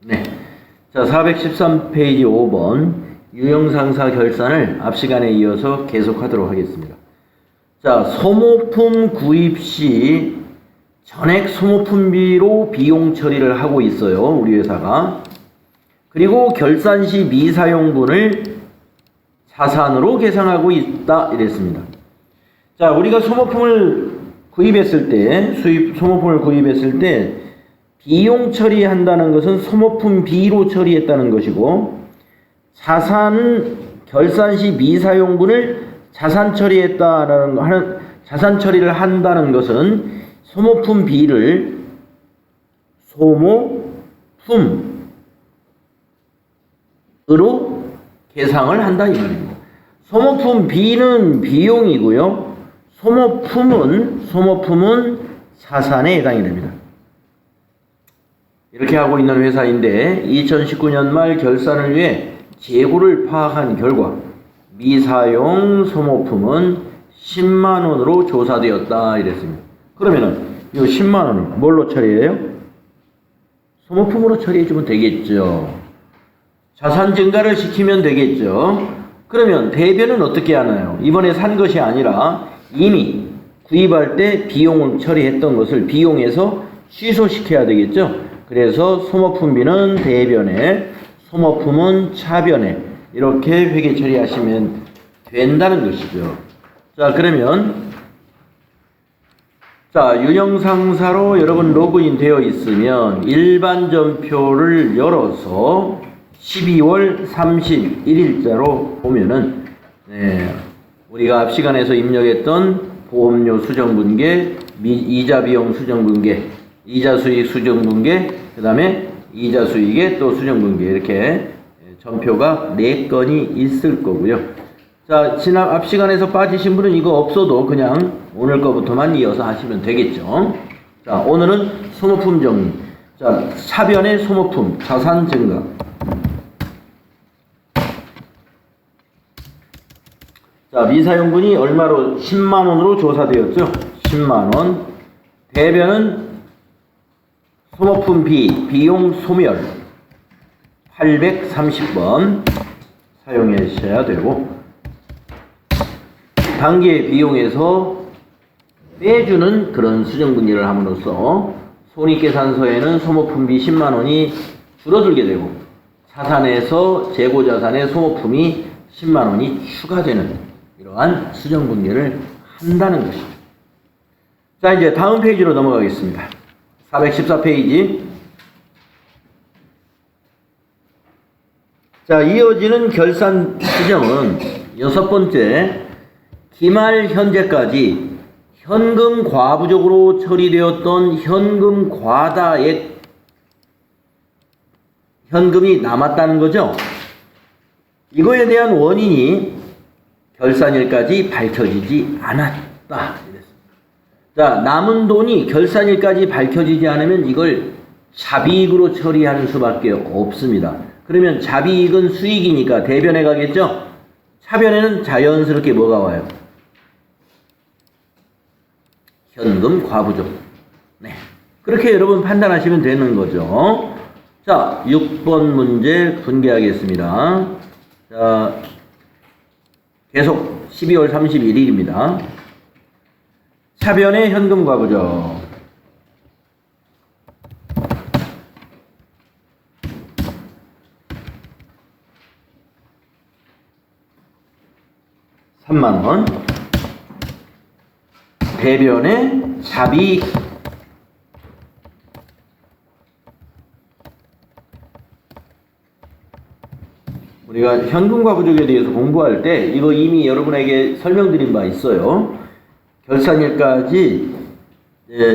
네. 자, 413페이지 5번 유형상사 결산을 앞 시간에 이어서 계속하도록 하겠습니다. 자, 소모품 구입 시 전액 소모품비로 비용 처리를 하고 있어요, 우리 회사가. 그리고 결산 시 미사용분을 자산으로 계산하고 있다 이랬습니다. 자, 우리가 소모품을 구입했을 때, 소모품을 구입했을 때 비용 처리한다는 것은 소모품 B로 처리했다는 것이고, 자산은 결산 시 미사용분을 자산 처리를 한다는 것은 소모품 B를 소모품으로 계상을 한다 이 말입니다. 소모품 B는 비용이고요, 소모품은 자산에 해당이 됩니다. 이렇게 하고 있는 회사인데 2019년 말 결산을 위해 재고를 파악한 결과 미사용 소모품은 10만 원으로 조사되었다 이랬습니다. 그러면은 이 10만 원을 뭘로 처리해요? 소모품으로 처리해 주면 되겠죠. 자산 증가를 시키면 되겠죠. 그러면 대변은 어떻게 하나요? 이번에 산 것이 아니라 이미 구입할 때 비용을 처리했던 것을 비용에서 취소시켜야 되겠죠. 그래서 소모품비는 대변에, 소모품은 차변에 이렇게 회계 처리하시면 된다는 것이죠. 자, 그러면 자, 유형상사로 여러분 로그인 되어 있으면 일반전표를 열어서 12월 31일자로 보면은 우리가 앞 시간에서 입력했던 보험료 수정분계, 이자 비용 수정분계, 이자 수익 수정분계, 그 다음에 이자 수익의 또 수정분계, 이렇게 전표가 4건이 있을 거고요. 자, 지난 앞 시간에서 빠지신 분은 이거 없어도 그냥 오늘 거부터만 이어서 하시면 되겠죠. 자, 오늘은 소모품 정리. 자, 차변의 소모품, 자산 증가. 자, 미사용분이 얼마로? 10만 원으로 조사되었죠. 10만 원. 대변은 소모품 B, 비용 소멸 830번 사용하셔야 되고, 단계 비용에서 빼주는 그런 수정분리를 함으로써 손익계산서에는 소모품 B 10만 원이 줄어들게 되고, 자산에서 재고자산의 소모품이 10만 원이 추가되는 이러한 수정분리를 한다는 것이죠. 자, 이제 다음 페이지로 넘어가겠습니다. 414페이지. 자, 이어지는 결산 수정은 6번째, 기말 현재까지 현금 과부족으로 처리되었던 현금 과다액 현금이 남았다는 거죠. 이거에 대한 원인이 결산일까지 밝혀지지 않았다. 자, 남은 돈이 결산일까지 밝혀지지 않으면 이걸 자비익으로 처리하는 수밖에 없습니다. 그러면 자비익은 수익이니까 대변에 가겠죠? 차변에는 자연스럽게 뭐가 와요? 현금 과부족. 네, 그렇게 여러분 판단하시면 되는 거죠. 자, 6번 문제 분개하겠습니다. 자, 계속 12월 31일입니다. 차변의 현금 과부족. $30,000. 대변의 자비익. 우리가 현금 과부족에 대해서 공부할 때 이거 이미 여러분에게 설명드린 바 있어요. 결산일까지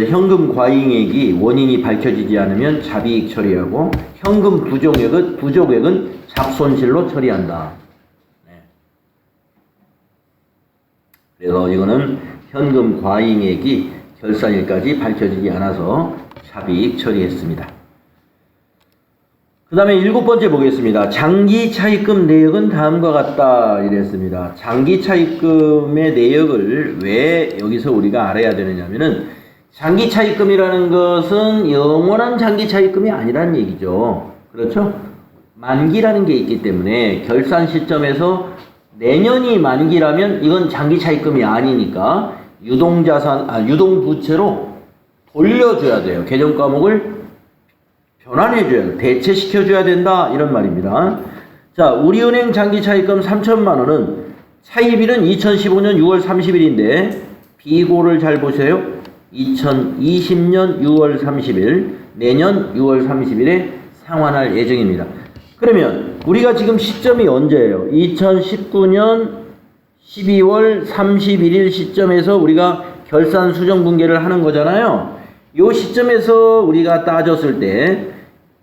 현금 과잉액이 원인이 밝혀지지 않으면 자비익 처리하고, 현금 부족액은 잡손실로 처리한다. 네. 그래서 이거는 현금 과잉액이 결산일까지 밝혀지지 않아서 자비익 처리했습니다. 그 다음에 7번째 보겠습니다. 장기 차입금 내역은 다음과 같다 이랬습니다. 장기 차입금의 내역을 왜 여기서 우리가 알아야 되느냐면은, 장기 차입금이라는 것은 영원한 장기 차입금이 아니라는 얘기죠. 그렇죠? 만기라는 게 있기 때문에 결산 시점에서 내년이 만기라면 이건 장기 차입금이 아니니까 유동부채로 돌려줘야 돼요. 개정 과목을 변환해줘야 돼요. 대체시켜줘야 된다. 이런 말입니다. 자, 우리은행 장기 차입금 3천만 원은 차입일은 2015년 6월 30일인데 비고를 잘 보세요. 2020년 6월 30일, 내년 6월 30일에 상환할 예정입니다. 그러면 우리가 지금 시점이 언제예요? 2019년 12월 31일 시점에서 우리가 결산 수정 분계를 하는 거잖아요. 이 시점에서 우리가 따졌을 때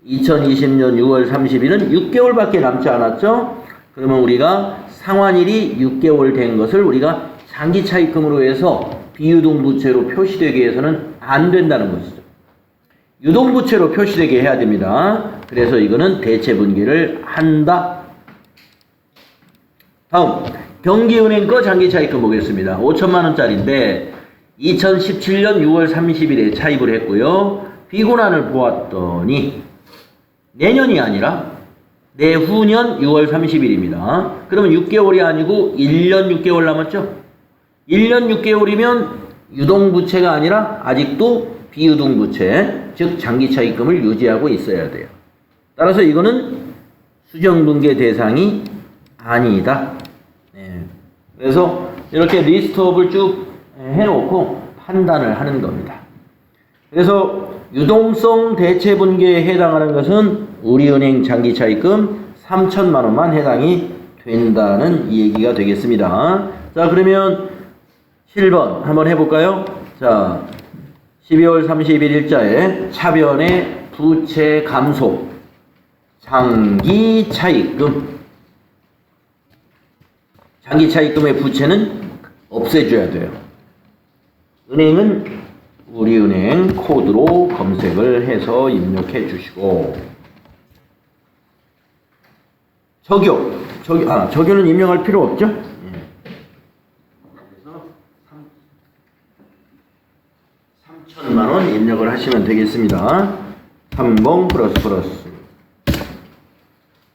2020년 6월 30일은 6개월밖에 남지 않았죠? 그러면 우리가 상환일이 6개월 된 것을 우리가 장기 차입금으로 해서 비유동부채로 표시되게 해서는 안 된다는 것이죠. 유동부채로 표시되게 해야 됩니다. 그래서 이거는 대체분기를 한다. 다음 경기은행 거 장기차입금 보겠습니다. 5천만 원짜리인데 2017년 6월 30일에 차입을 했고요. 비고난을 보았더니 내년이 아니라 내후년 6월 30일입니다. 그러면 6개월이 아니고 1년 6개월 남았죠? 1년 6개월이면 유동부채가 아니라 아직도 비유동부채, 즉 장기차입금을 유지하고 있어야 돼요. 따라서 이거는 수정분계 대상이 아니다. 네. 그래서 이렇게 리스트업을 쭉 해놓고 판단을 하는 겁니다. 그래서 유동성 대체분계에 해당하는 것은 우리은행 장기차입금 3천만 원만 해당이 된다는 이 얘기가 되겠습니다. 자, 그러면 7번 한번 해볼까요? 자, 12월 31일자에 차변의 부채 감소 장기차입금, 장기차입금의 부채는 없애줘야 돼요. 은행은 우리은행 코드로 검색을 해서 입력해 주시고, 적요는 입력할 필요 없죠? 그래서 3천만 원 입력을 하시면 되겠습니다. 30 플러스.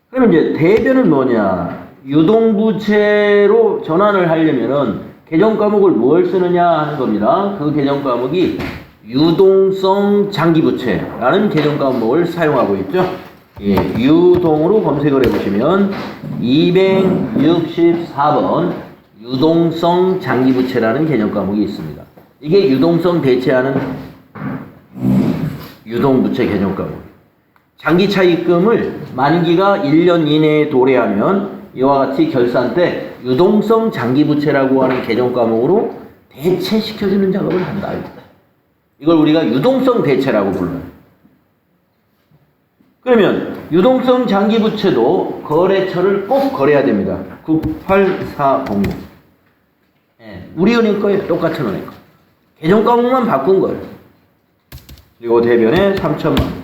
그러면 이제 대변은 뭐냐? 유동부채로 전환을 하려면은 개정 과목을 뭘 쓰느냐 하는 겁니다. 그 개정 과목이 유동성 장기부채라는 개정 과목을 사용하고 있죠. 예, 유동으로 검색을 해보시면 264번 유동성 장기부채라는 개정 과목이 있습니다. 이게 유동성 대체하는 유동부채 개정 과목. 장기차입금을 만기가 1년 이내에 도래하면 이와 같이 결산 때 유동성 장기부채라고 하는 개정 과목으로 대체시켜주는 작업을 한다. 이걸 우리가 유동성 대체라고 불러요. 그러면 유동성 장기부채도 거래처를 꼭 거래해야 됩니다. 98400. 예, 우리은행 거예요. 똑같은 은행 거. 개정 과목만 바꾼 거예요. 그리고 대변에 3천만 원.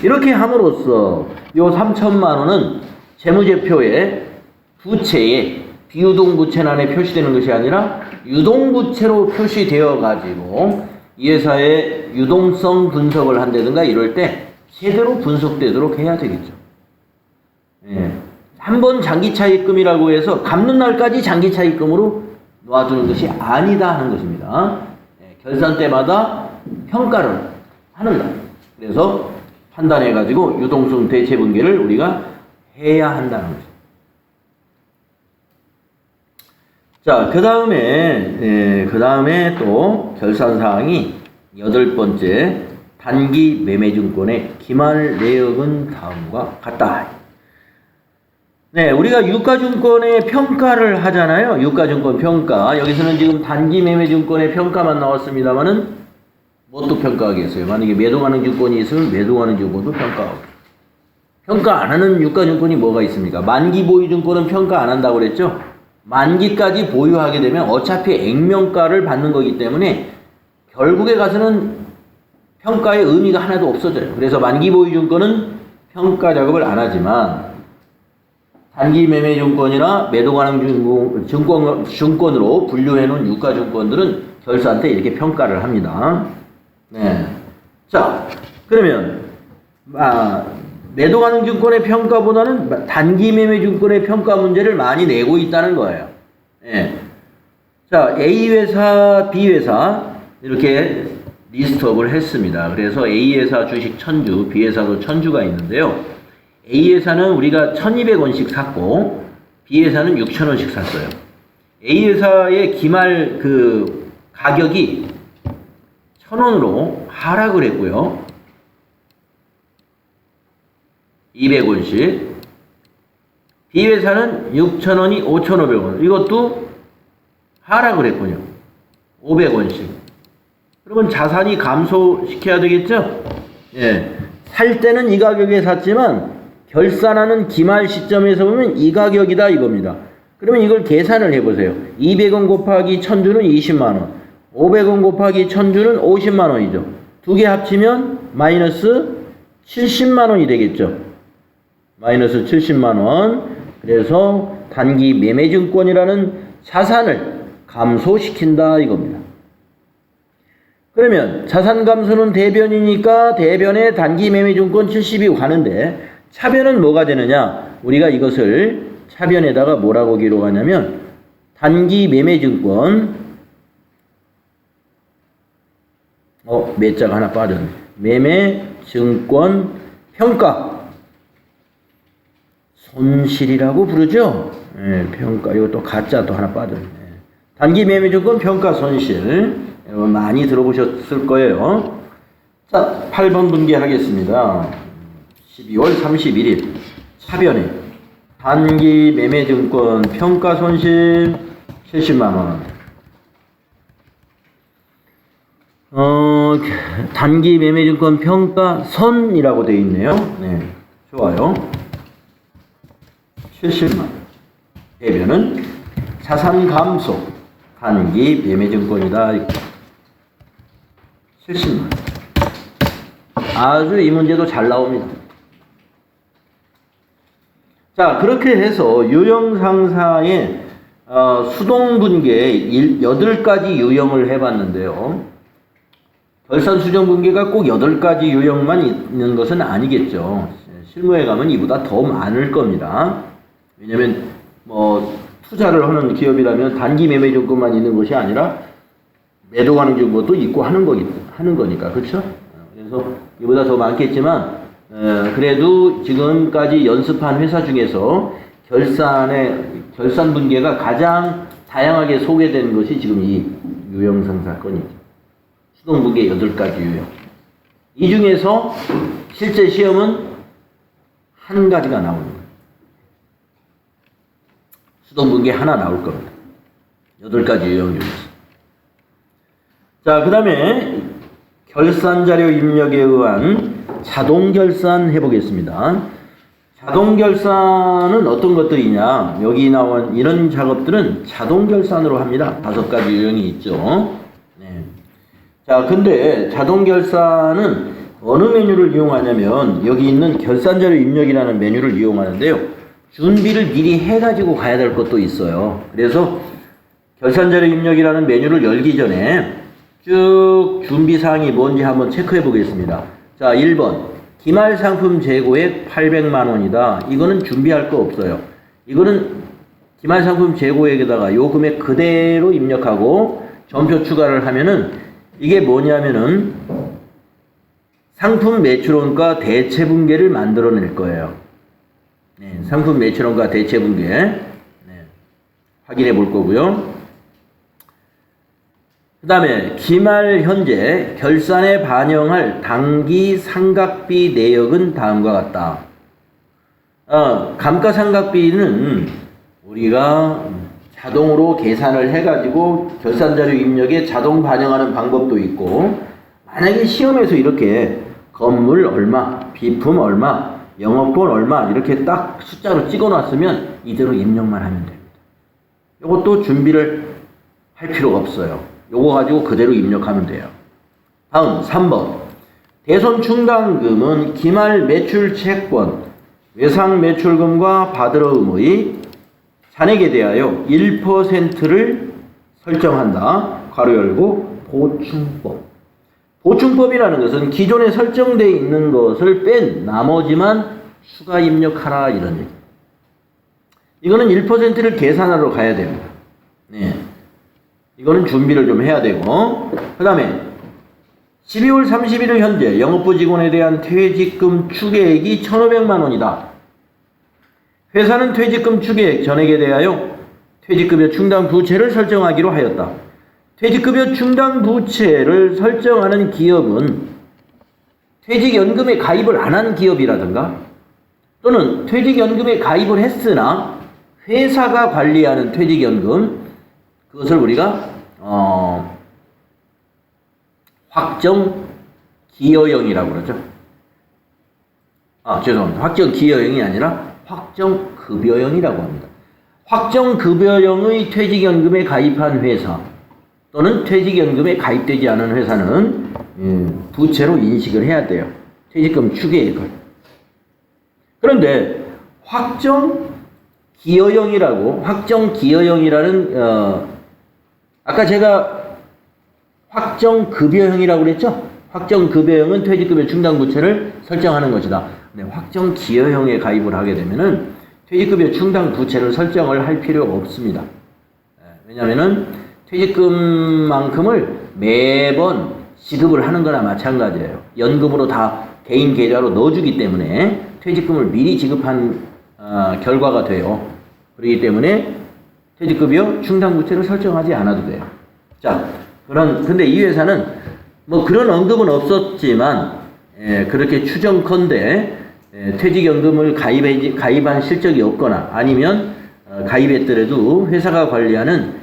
이렇게 함으로써 이 3천만 원은 재무제표에 부채에 비유동부채란에 표시되는 것이 아니라 유동부채로 표시되어 가지고 이 회사의 유동성 분석을 한다든가 이럴 때 제대로 분석되도록 해야 되겠죠. 예. 한번 장기차입금이라고 해서 갚는 날까지 장기차입금으로 놔두는 것이 아니다 하는 것입니다. 예. 결산 때마다 평가를 하는다. 그래서 판단해가지고 유동성 대체분계를 우리가 해야 한다는 거죠. 자, 그 다음에 또 결산사항이 8번째, 단기 매매증권의 기말 내역은 다음과 같다. 네, 우리가 유가증권의 평가를 하잖아요. 유가증권 평가. 여기서는 지금 단기 매매증권의 평가만 나왔습니다만은 뭣도 평가하겠어요? 만약에 매도가능 증권이 있으면 매도가능 증권도 평가하고. 평가 안 하는 유가증권이 뭐가 있습니까? 만기 보유증권은 평가 안 한다고 그랬죠? 만기까지 보유하게 되면 어차피 액면가를 받는 거기 때문에 결국에 가서는 평가의 의미가 하나도 없어져요. 그래서 만기 보유증권은 평가 작업을 안 하지만 단기 매매증권이나 매도가능 증권으로 분류해 놓은 유가증권들은 결산 때 이렇게 평가를 합니다. 네. 자, 그러면 매도 가능 증권의 평가보다는 단기 매매 증권의 평가 문제를 많이 내고 있다는 거예요. 예. 자, A 회사, B 회사 이렇게 리스트업을 했습니다. 그래서 A 회사 주식 1000주, B 회사도 1000주가 있는데요. A 회사는 우리가 1200원씩 샀고 B 회사는 6000원씩 샀어요. A 회사의 기말 그 가격이 1000원으로 하락을 했고요. 200원씩. B 회사는 6,000원이 5,500원. 이것도 하락을 했군요. 500원씩. 그러면 자산이 감소시켜야 되겠죠? 예. 살 때는 이 가격에 샀지만 결산하는 기말 시점에서 보면 이 가격이다 이겁니다. 그러면 이걸 계산을 해보세요. 200원 곱하기 1000주는 20만원. 500원 곱하기 1000주는 50만원이죠. 두 개 합치면 마이너스 70만원이 되겠죠. 마이너스 70만원. 그래서 단기 매매증권이라는 자산을 감소시킨다 이겁니다. 그러면 자산 감소는 대변이니까 대변에 단기 매매증권 70이 가는데 차변은 뭐가 되느냐? 우리가 이것을 차변에다가 뭐라고 기록하냐면 단기 매매증권 매자가 하나 빠졌네. 매매증권 평가 손실이라고 부르죠. 예, 평가. 이것도 가짜 또 하나 빠졌네. 단기 매매증권 평가 손실. 여러분 많이 들어보셨을 거예요. 자, 8번 분개하겠습니다. 12월 31일 차변에 단기 매매증권 평가 손실 70만원. 단기 매매증권 평가 선이라고 되어 있네요. 네, 좋아요. 70만. 대변은 자산 감소 단기 매매증권이다. 70만. 아주 이 문제도 잘 나옵니다. 자, 그렇게 해서 유형상사의 수동분계 8가지 유형을 해봤는데요. 결산수정분계가 꼭 8가지 유형만 있는 것은 아니겠죠. 실무에 가면 이보다 더 많을 겁니다. 왜냐면 투자를 하는 기업이라면 단기 매매증권만 있는 것이 아니라 매도 가능 증권도 있고 하는 거니까. 그렇죠? 그래서 이보다 더 많겠지만 그래도 지금까지 연습한 회사 중에서 결산 분계가 가장 다양하게 소개된 것이 지금 이 유형상 사건이죠. 수동 분계 8가지 유형. 이 중에서 실제 시험은 한 가지가 나오는 거예요. 수동 분계 하나 나올 겁니다. 8가지 유형 중에서. 자, 그 다음에 결산자료 입력에 의한 자동결산 해보겠습니다. 자동결산은 어떤 것들이냐? 여기 나온 이런 작업들은 자동결산으로 합니다. 5가지 유형이 있죠. 네. 자, 근데 자동결산은 어느 메뉴를 이용하냐면 여기 있는 결산자료 입력이라는 메뉴를 이용하는데요. 준비를 미리 해가지고 가야 될 것도 있어요. 그래서 결산자료 입력이라는 메뉴를 열기 전에 쭉 준비사항이 뭔지 한번 체크해 보겠습니다. 자, 1번. 기말상품 재고액 800만원이다. 이거는 준비할 거 없어요. 이거는 기말상품 재고액에다가 요 금액 그대로 입력하고 점표 추가를 하면은 이게 뭐냐면은 상품 매출원가 대체분계를 만들어낼 거예요. 네, 상품 매출원가 대체분계. 네, 확인해 볼 거고요. 그 다음에 기말 현재 결산에 반영할 당기 상각비 내역은 다음과 같다. 감가상각비는 우리가 자동으로 계산을 해가지고 결산자료 입력에 자동 반영하는 방법도 있고, 만약에 시험에서 이렇게 건물 얼마, 비품 얼마, 영업권 얼마 이렇게 딱 숫자로 찍어놨으면 이대로 입력만 하면 됩니다. 이것도 준비를 할 필요가 없어요. 요거 가지고 그대로 입력하면 돼요. 다음 3번. 대손 충당금은 기말 매출 채권, 외상 매출금과 받으러 의무의 잔액에 대하여 1%를 설정한다. 괄호 열고 보충법. 보충법이라는 것은 기존에 설정되어 있는 것을 뺀 나머지만 추가 입력하라 이런 얘기. 이거는 1%를 계산하러 가야 됩니다. 네. 이거는 준비를 좀 해야 되고, 그 다음에 12월 31일 현재 영업부 직원에 대한 퇴직금 추계액이 1,500만 원이다. 회사는 퇴직금 추계액 전액에 대하여 퇴직급여 충당 부채를 설정하기로 하였다. 퇴직급여 충당 부채를 설정하는 기업은 퇴직연금에 가입을 안 한 기업이라든가 또는 퇴직연금에 가입을 했으나 회사가 관리하는 퇴직연금, 그것을 우리가 확정 기여형이라고 그러죠. 죄송합니다. 확정 기여형이 아니라 확정 급여형이라고 합니다. 확정 급여형의 퇴직연금에 가입한 회사 또는 퇴직연금에 가입되지 않은 회사는 부채로 인식을 해야 돼요. 퇴직금 추계액을. 그런데 확정 기여형이라는 아까 제가 확정급여형이라고 그랬죠? 확정급여형은 퇴직급여 충당 부채를 설정하는 것이다. 근데 확정기여형에 가입을 하게 되면은 퇴직급여 충당 부채를 설정을 할 필요가 없습니다. 왜냐하면은 퇴직금만큼을 매번 지급을 하는 거나 마찬가지예요. 연금으로 다 개인 계좌로 넣어주기 때문에 퇴직금을 미리 지급한 결과가 돼요. 그렇기 때문에 퇴직급여 충당 부채를 설정하지 않아도 돼요. 자, 근데 이 회사는 뭐 그런 언급은 없었지만 그렇게 추정컨대 퇴직연금을 가입한 실적이 없거나 아니면 가입했더라도 회사가 관리하는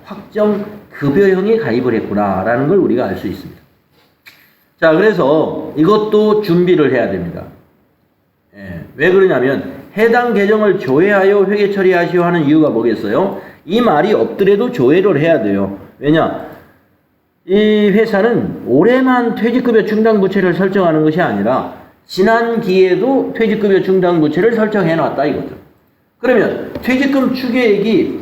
확정 급여형에 가입을 했구나라는 걸 우리가 알 수 있습니다. 자, 그래서 이것도 준비를 해야 됩니다. 왜 그러냐면 해당 계정을 조회하여 회계 처리하시오 하는 이유가 뭐겠어요? 이 말이 없더라도 조회를 해야 돼요. 왜냐? 이 회사는 올해만 퇴직급여 충당 부채를 설정하는 것이 아니라 지난 기에도 퇴직급여 충당 부채를 설정해 놨다 이거죠. 그러면 퇴직금 추계액이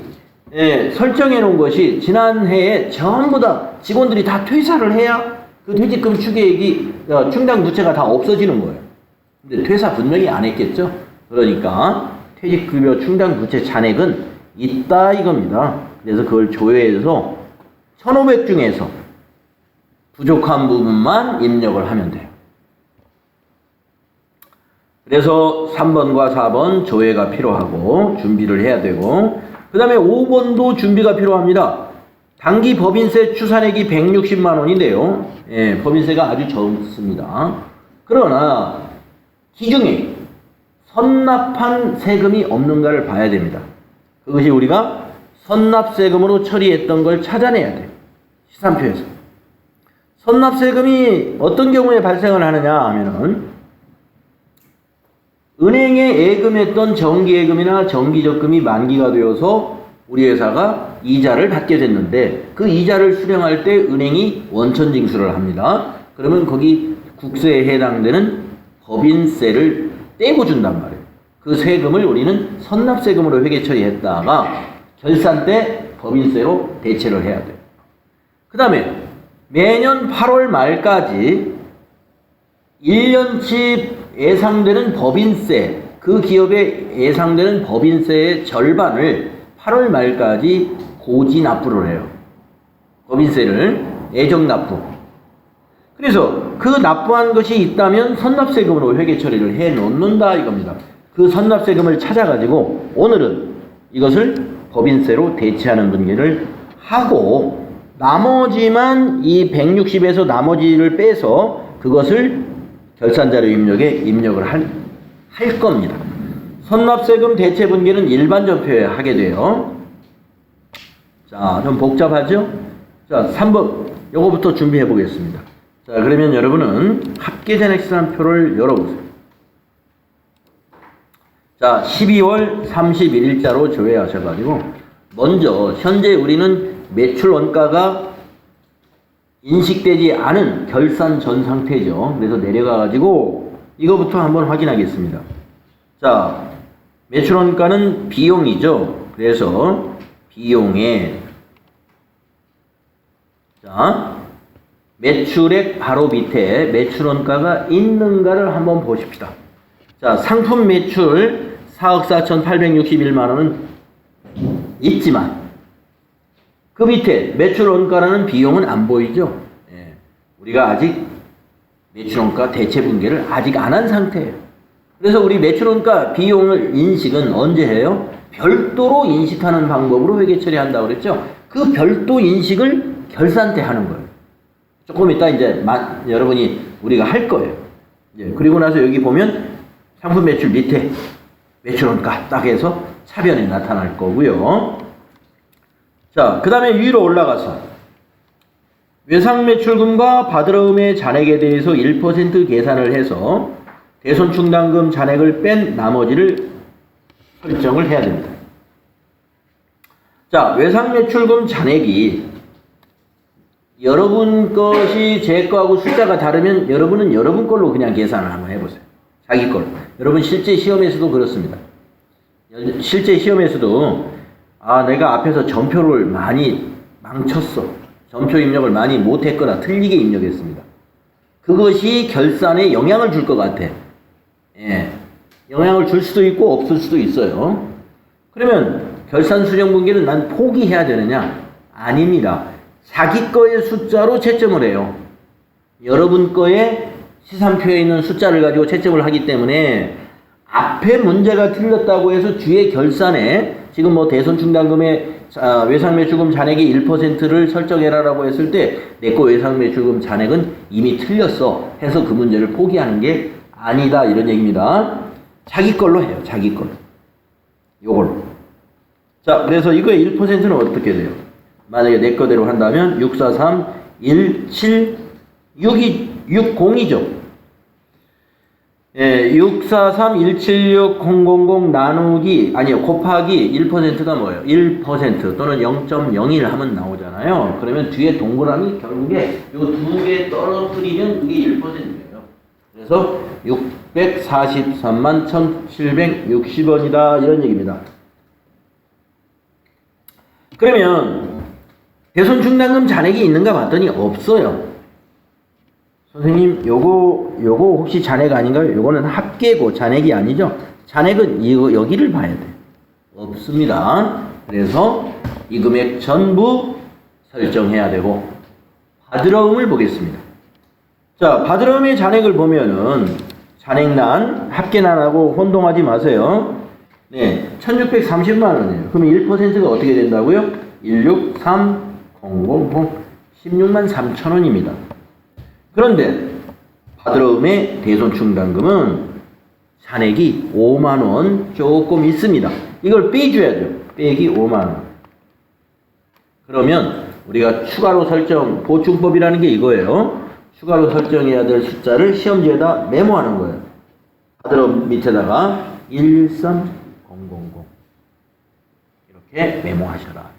설정해 놓은 것이 지난 해에 전부 다 직원들이 다 퇴사를 해야 그 퇴직금 추계액이 충당 부채가 다 없어지는 거예요. 근데 퇴사 분명히 안 했겠죠. 그러니까 퇴직급여 충당 부채 잔액은 있다 이겁니다. 그래서 그걸 조회해서 1,500 중에서 부족한 부분만 입력을 하면 돼요. 그래서 3번과 4번 조회가 필요하고 준비를 해야 되고, 그 다음에 5번도 준비가 필요합니다. 당기 법인세 추산액이 160만 원인데요. 법인세가 아주 적습니다. 그러나 기중에 선납한 세금이 없는가를 봐야 됩니다. 그것이 우리가 선납세금으로 처리했던 걸 찾아내야 돼요. 시산표에서. 선납세금이 어떤 경우에 발생을 하느냐 하면은 은행에 예금했던 정기예금이나 정기적금이 만기가 되어서 우리 회사가 이자를 받게 됐는데 그 이자를 수령할 때 은행이 원천징수를 합니다. 그러면 거기 국세에 해당되는 법인세를 떼고 준단 말이에요. 그 세금을 우리는 선납세금으로 회계 처리했다가 결산 때 법인세로 대체를 해야 돼요. 그 다음에 매년 8월 말까지 1년치 예상되는 법인세, 그 기업에 예상되는 법인세의 절반을 8월 말까지 고지 납부를 해요. 법인세를 예정 납부. 그래서 그 납부한 것이 있다면 선납세금으로 회계 처리를 해 놓는다 이겁니다. 그 선납세금을 찾아가지고 오늘은 이것을 법인세로 대체하는 분기를 하고 나머지만 이 160에서 나머지를 빼서 그것을 결산자료 입력에 입력을 할 겁니다. 선납세금 대체 분기는 일반 전표에 하게 돼요. 자, 좀 복잡하죠? 자, 3번 요거부터 준비해 보겠습니다. 자, 그러면 여러분은 합계잔액시한 표를 열어보세요. 자, 12월 31일자로 조회하셔가지고 먼저 현재 우리는 매출 원가가 인식되지 않은 결산 전 상태죠. 그래서 내려가가지고 이거부터 한번 확인하겠습니다. 자, 매출 원가는 비용이죠. 그래서 비용에 자, 매출액 바로 밑에 매출 원가가 있는가를 한번 보십시다. 자, 상품 매출 4억 4,861만 원은 있지만 그 밑에 매출 원가라는 비용은 안 보이죠? 예. 우리가 아직 매출 원가 대체 분계를 아직 안 한 상태예요. 그래서 우리 매출 원가 비용을 인식은 언제 해요? 별도로 인식하는 방법으로 회계 처리한다고 그랬죠? 그 별도 인식을 결산 때 하는 거예요. 조금 이따 이제 여러분이 우리가 할 거예요. 예. 그리고 나서 여기 보면 상품 매출 밑에 매출 원가 딱 해서 차변에 나타날 거고요. 자, 그 다음에 위로 올라가서 외상 매출금과 받으러움의 잔액에 대해서 1% 계산을 해서 대손충당금 잔액을 뺀 나머지를 설정을 해야 됩니다. 자, 외상 매출금 잔액이 여러분 것이 제 거하고 숫자가 다르면 여러분은 여러분 걸로 그냥 계산을 한번 해보세요. 자기 걸로. 여러분 실제 시험에서도 그렇습니다. 실제 시험에서도 내가 앞에서 전표를 많이 망쳤어. 전표 입력을 많이 못했거나 틀리게 입력했습니다. 그것이 결산에 영향을 줄 것 같아. 예. 영향을 줄 수도 있고 없을 수도 있어요. 그러면 결산 수정 분기는 난 포기해야 되느냐? 아닙니다. 자기 거의 숫자로 채점을 해요. 여러분 거에 시산표에 있는 숫자를 가지고 채점을 하기 때문에 앞에 문제가 틀렸다고 해서 뒤에 결산에 지금 뭐 대손충당금의 외상매출금 잔액이 1%를 설정해라라고 했을 때 내 거 외상매출금 잔액은 이미 틀렸어 해서 그 문제를 포기하는 게 아니다 이런 얘기입니다. 자기 걸로 해요. 자기 걸로. 요걸로. 자, 그래서 이거의 1%는 어떻게 돼요? 만약에 내 거대로 한다면 643, 17, 60이죠. 예, 643, 176, 000 나누기, 아니요, 곱하기 1%가 뭐예요? 1% 또는 0.01 하면 나오잖아요. 그러면 뒤에 동그라미 결국에 요 두 개 떨어뜨리면 이게 1%예요. 그래서 643만 1,760원이다. 이런 얘기입니다. 그러면 대손충당금 잔액이 있는가 봤더니 없어요. 선생님, 요거 혹시 잔액 아닌가요? 요거는 합계고 잔액이 아니죠? 잔액은 여기를 봐야 돼. 없습니다. 그래서 이 금액 전부 설정해야 되고, 받으러움을 보겠습니다. 자, 받으러움의 잔액을 보면은, 잔액란, 합계란하고 혼동하지 마세요. 네, 1630만원이에요. 그러면 1%가 어떻게 된다고요? 163, 000, 16만 3천원입니다. 그런데 받으러움의 대손충당금은 잔액이 5만원 조금 있습니다. 이걸 빼줘야죠. 빼기 5만원. 그러면 우리가 추가로 설정, 보충법이라는 게 이거예요. 추가로 설정해야 될 숫자를 시험지에다 메모하는 거예요. 받으러움 밑에다가 113, 000 이렇게 메모하셔라.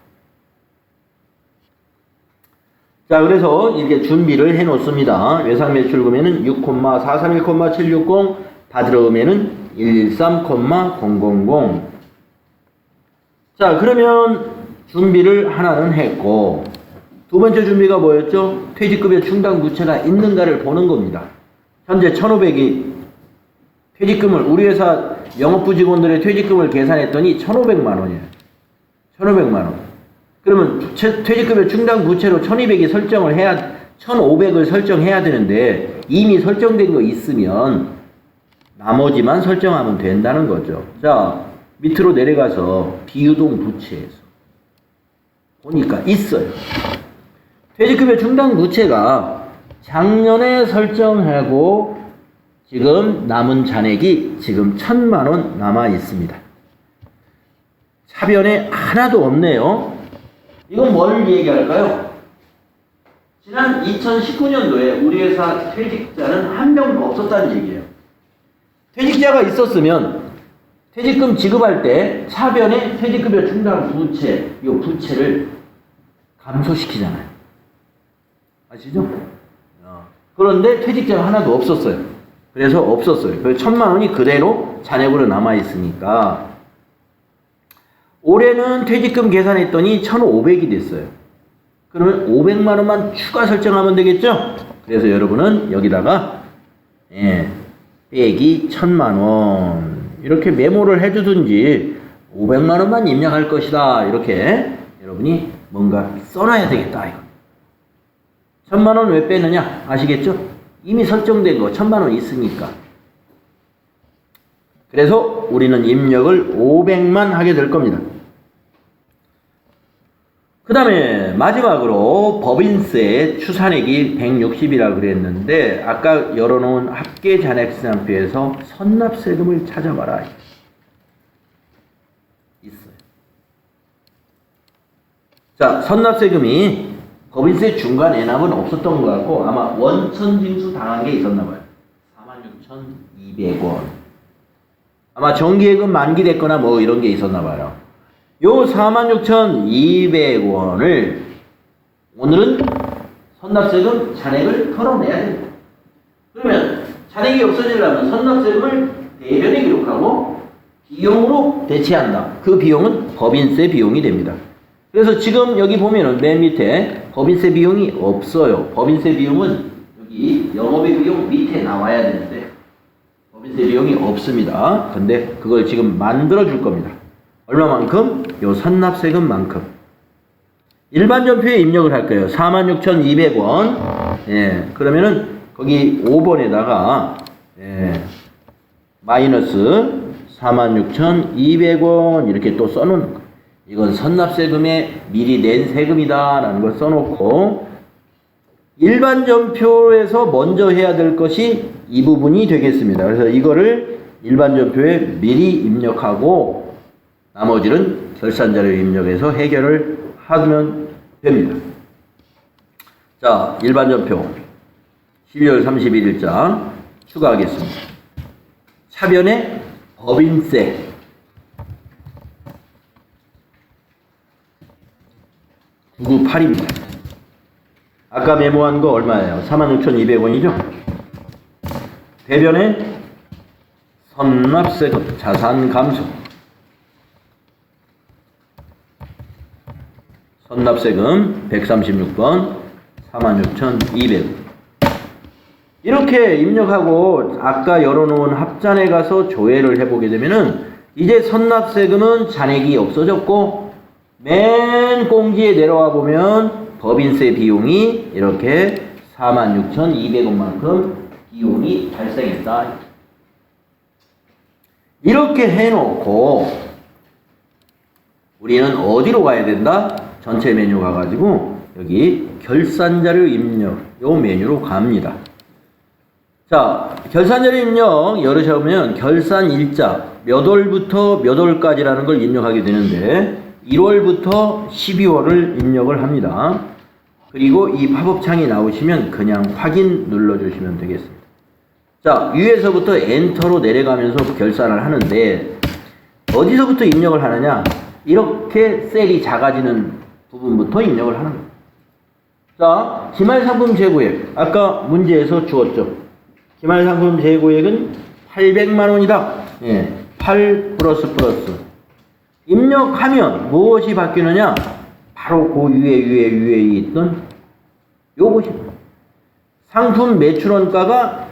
자, 그래서 이렇게 준비를 해 놓습니다. 외상매출금에는 6,431,760, 받으러움에는 113,000. 자, 그러면 준비를 하나는 했고, 두 번째 준비가 뭐였죠? 퇴직급여 충당 부채가 있는가를 보는 겁니다. 현재 1,500이 퇴직금을, 우리 회사 영업부 직원들의 퇴직금을 계산했더니 1,500만 원이에요. 1,500만 원. 그러면 퇴직급여 충당 부채로 1,200이 설정을 해야, 1,500을 설정해야 되는데 이미 설정된 거 있으면 나머지만 설정하면 된다는 거죠. 자, 밑으로 내려가서 비유동 부채에서 보니까 있어요. 퇴직급여 충당 부채가 작년에 설정하고 지금 남은 잔액이 지금 1,000만 원 남아 있습니다. 차변에 하나도 없네요. 이건 뭘 얘기할까요? 지난 2019년도에 우리 회사 퇴직자는 한 명도 없었다는 얘기예요. 퇴직자가 있었으면 퇴직금 지급할 때 차변에 퇴직급여 충당 부채, 이 부채를 감소시키잖아요. 아시죠? 그런데 퇴직자가 하나도 없었어요. 그래서 없었어요. 그래서 1,000만 원이 그대로 잔액으로 남아있으니까 올해는 퇴직금 계산했더니 1,500이 됐어요. 그러면 500만 원만 추가 설정하면 되겠죠? 그래서 여러분은 여기다가 빼기 1,000만 원. 이렇게 메모를 해주든지 500만 원만 입력할 것이다. 이렇게 여러분이 뭔가 써놔야 되겠다. 이거. 1,000만 원 왜 빼느냐? 아시겠죠? 이미 설정된 거 1,000만 원 있으니까. 그래서 우리는 입력을 500만 하게 될 겁니다. 그 다음에 마지막으로 법인세 추산액이 160이라고 그랬는데 아까 열어놓은 합계 잔액상표에서 선납세금을 찾아봐라. 있어요. 자, 선납세금이 법인세 중간 애납은 없었던 것 같고 아마 원천징수 당한 게 있었나 봐요. 46,200원. 아마 정기예금 만기됐거나 뭐 이런 게 있었나 봐요. 요 46,200원을 오늘은 선납세금 잔액을 털어내야 됩니다. 그러면 잔액이 없어지려면 선납세금을 대변에 기록하고 비용으로 대체한다. 그 비용은 법인세 비용이 됩니다. 그래서 지금 여기 보면은 맨 밑에 법인세 비용이 없어요. 법인세 비용은 여기 영업의 비용 밑에 나와야 되는데 법인세 비용이 없습니다. 근데 그걸 지금 만들어 줄 겁니다. 얼마만큼? 요 선납세금만큼. 일반 전표에 입력을 할 거예요. 46,200원. 예, 그러면은 거기 5번에다가 예, 마이너스 46,200원 이렇게 또 써놓는 거예요. 이건 선납세금에 미리 낸 세금이다 라는 걸 써놓고 일반 전표에서 먼저 해야 될 것이 이 부분이 되겠습니다. 그래서 이거를 일반 전표에 미리 입력하고 나머지는 결산자료 입력해서 해결을 하면 됩니다. 자, 일반 전표 12월 31일자 추가하겠습니다. 차변에 법인세 998입니다. 아까 메모한 거 얼마예요? 46,200원이죠? 대변에 선납세금 자산 감소 선납세금 136번 46,200원 이렇게 입력하고 아까 열어놓은 합잔에 가서 조회를 해보게 되면은 이제 선납세금은 잔액이 없어졌고 맨 공지에 내려와 보면 법인세 비용이 이렇게 46,200원만큼 비용이 발생했다. 이렇게 해놓고 우리는 어디로 가야 된다? 전체 메뉴 가가지고 여기 결산자료 입력 요 메뉴로 갑니다. 자, 결산자료 입력 열으셔보면 결산일자 몇 월부터 몇 월까지라는 걸 입력하게 되는데 1월부터 12월을 입력을 합니다. 그리고 이 팝업창이 나오시면 그냥 확인 눌러주시면 되겠습니다. 자, 위에서부터 엔터로 내려가면서 결산을 하는데 어디서부터 입력을 하느냐? 이렇게 셀이 작아지는 부분부터 입력을 하는 거예요. 자, 기말상품 재고액 아까 문제에서 주었죠. 기말상품 재고액은 800만원이다. 예, 8 플러스 입력하면 무엇이 바뀌느냐? 바로 그 위에 있던 요것이 상품 매출원가가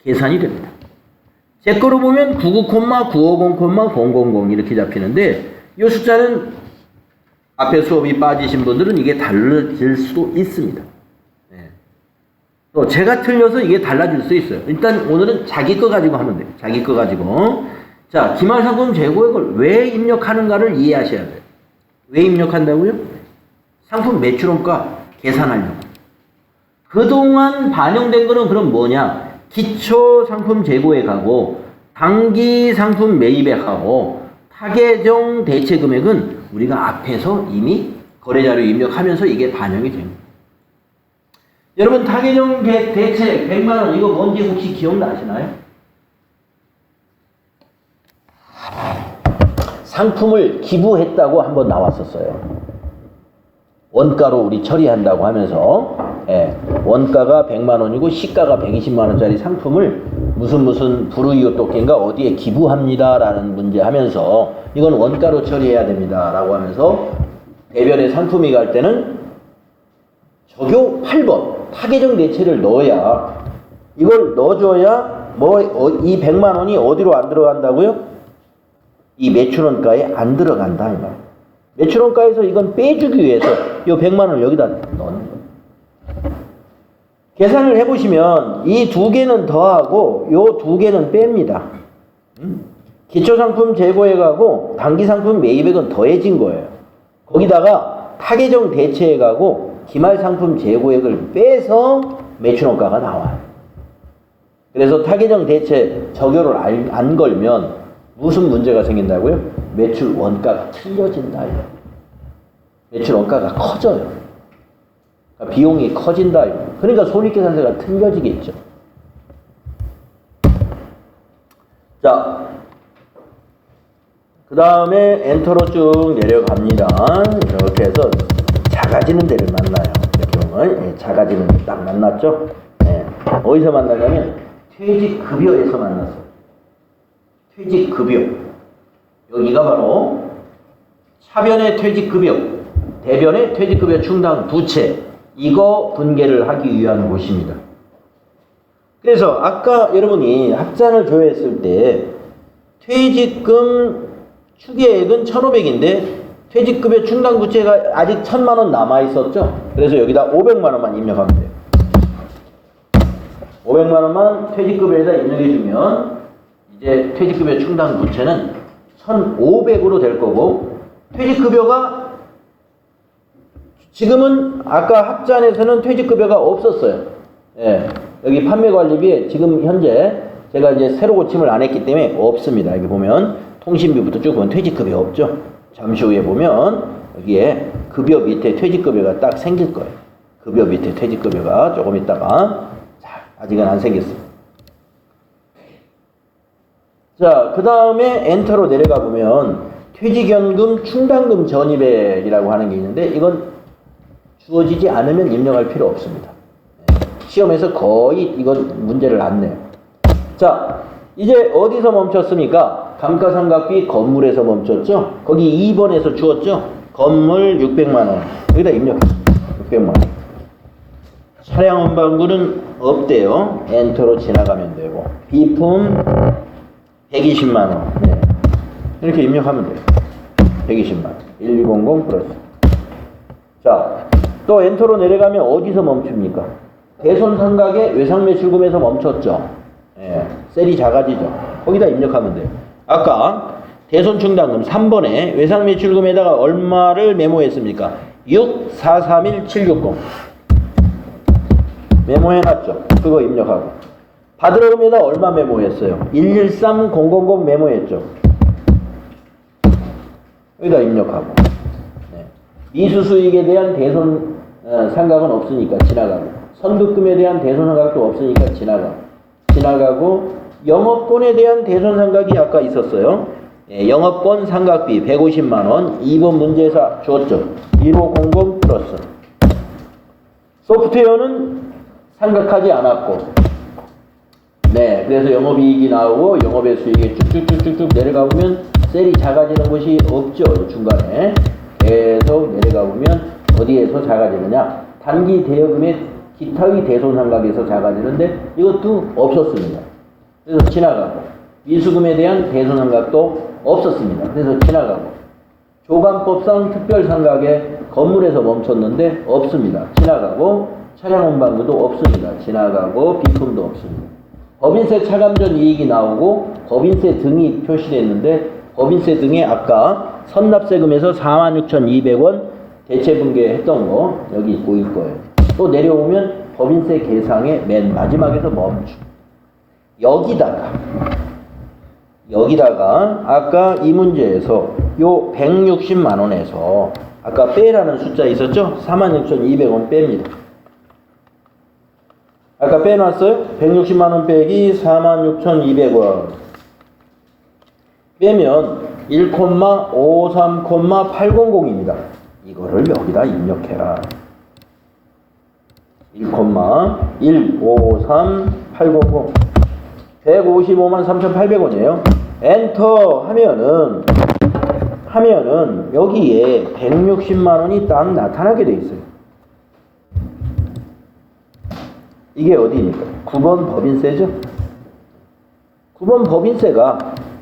계산이 됩니다. 제 거로 보면 99,950,000 이렇게 잡히는데 이 숫자는 앞에 수업이 빠지신 분들은 이게 달라질 수도 있습니다. 네. 또 제가 틀려서 이게 달라질 수 있어요. 일단 오늘은 자기 거 가지고 하면 돼요. 자기 거 가지고. 자, 기말상품 재고액을 왜 입력하는가를 이해하셔야 돼요. 왜 입력한다고요? 상품 매출원가 계산하려고. 그동안 반영된 거는 그럼 뭐냐? 기초 상품 재고액하고 단기 상품 매입액하고 타계정 대체 금액은 우리가 앞에서 이미 거래자료 입력하면서 이게 반영이 됩니다. 여러분 타계정 대체 100만원 이거 뭔지 혹시 기억나시나요? 상품을 기부했다고 한번 나왔었어요. 원가로 우리 처리한다고 하면서 예, 원가가 100만원이고 시가가 120만원짜리 상품을 무슨 불우이웃돕기인가 어디에 기부합니다 라는 문제 하면서 이건 원가로 처리해야 됩니다 라고 하면서 대변에 상품이 갈 때는 적요 8번 타계정 대체를 넣어야 이걸 넣어줘야 이 100만 원이 어디로 안 들어간다고요? 이 매출원가에 안 들어간다 이 말. 매출원가에서 이건 빼주기 위해서 이 100만 원을 여기다 넣는 거예요. 계산을 해보시면 이 두 개는 더하고 요 두 개는 뺍니다. 기초상품 재고액하고 단기상품 매입액은 더해진 거예요. 거기다가 타계정 대체액하고 기말상품 재고액을 빼서 매출원가가 나와요. 그래서 타계정 대체 적용을 안 걸면 무슨 문제가 생긴다고요? 매출 원가가 틀려진다. 매출 원가가 커져요. 그러니까 비용이 커진다. 그러니까 손익계산서가 틀려지겠죠. 자, 그 다음에 엔터로 쭉 내려갑니다. 이렇게 해서 작아지는 데를 만나요. 이렇게 보면 작아지는 데 딱 만났죠. 어디서 만나냐면 퇴직급여에서 만났어요. 퇴직급여. 여기가 바로 차변의 퇴직급여, 대변의 퇴직급여 충당 부채, 이거 분계를 하기 위한 곳입니다. 그래서 아까 여러분이 합산을 조회했을 때 퇴직금 추계액은 1,500인데 퇴직급여 충당 부채가 아직 1,000만 원 남아 있었죠. 그래서 여기다 500만 원만 입력하면 돼요. 500만 원만 퇴직급여에다 입력해 주면 이제 퇴직급여 충당 부채는 1,500으로 될 거고, 퇴직급여가 지금은 아까 합산에서는 퇴직급여가 없었어요. 여기 판매관리비에 지금 현재 제가 이제 새로 고침을 안 했기 때문에 없습니다. 여기 보면 통신비부터 쭉 보면 퇴직급여 없죠. 잠시 후에 보면 여기에 급여 밑에 퇴직급여가 딱 생길 거예요. 급여 밑에 퇴직급여가 조금 있다가, 자, 아직은 안 생겼습니다. 자, 그 다음에 엔터로 내려가 보면 퇴직연금 충당금 전입액이라고 하는 게 있는데, 이건 주어지지 않으면 입력할 필요 없습니다. 시험에서 거의 이건 문제를 안 내요. 자, 이제 어디서 멈췄습니까? 감가상각비 건물에서 멈췄죠? 거기 2번에서 주었죠? 건물 600만 원. 여기다 입력했습니다. 600만 원. 차량 운반구는 없대요. 엔터로 지나가면 되고. 비품 120만 원. 네. 이렇게 입력하면 돼요. 120만 원. 1200 플러스. 자, 또 엔터로 내려가면 어디서 멈춥니까? 대손상각의 외상매출금에서 멈췄죠. 셀이 작아지죠. 거기다 입력하면 돼요. 아까 대손충당금 3번에 외상매출금에다가 얼마를 메모했습니까? 6431760 메모해놨죠. 그거 입력하고, 받으러금에다 얼마 메모했어요? 113000 메모했죠. 여기다 입력하고, 미수수익에 대한 대손 상각은 없으니까 지나가고, 선급금에 대한 대손 상각도 없으니까 지나가고, 영업권에 대한 대손 상각이 아까 있었어요. 영업권 상각비 150만 원 2번 문제에서 줬죠. 1500 플러스. 소프트웨어는 상각하지 않았고, 그래서 영업이익이 나오고 영업의 수익이 쭉쭉쭉쭉 내려가 보면 셀이 작아지는 곳이 없죠. 중간에 계속 내려가 보면 어디에서 작아지느냐? 단기 대여금의 기타의 대손상각에서 작아지는데 이것도 없었습니다. 그래서 지나가고, 미수금에 대한 대손상각도 없었습니다. 그래서 지나가고, 조간법상 특별상각에 건물에서 멈췄는데 없습니다. 지나가고, 차량 운반구도 없습니다. 지나가고, 비품도 없습니다. 법인세 차감전 이익이 나오고 법인세 등이 표시됐는데, 법인세 등에 아까 선납세금에서 46,200원 대체분계했던 거 여기 보일 거예요. 또 내려오면 법인세 계상의 맨 마지막에서 멈추. 여기다가 아까 이 문제에서 요 160만 원에서 아까 빼라는 숫자 있었죠? 46,200원 뺍니다. 아까 빼놨어요? 160만 원 빼기 46,200원 빼면 1,53800입니다. 이거를 여기다 입력해라. 1,153800 155만 3,800원이에요. 엔터 하면은 여기에 160만 원이 딱 나타나게 돼 있어요. 이게 어디입니까? 9번 법인세죠? 9번 법인세가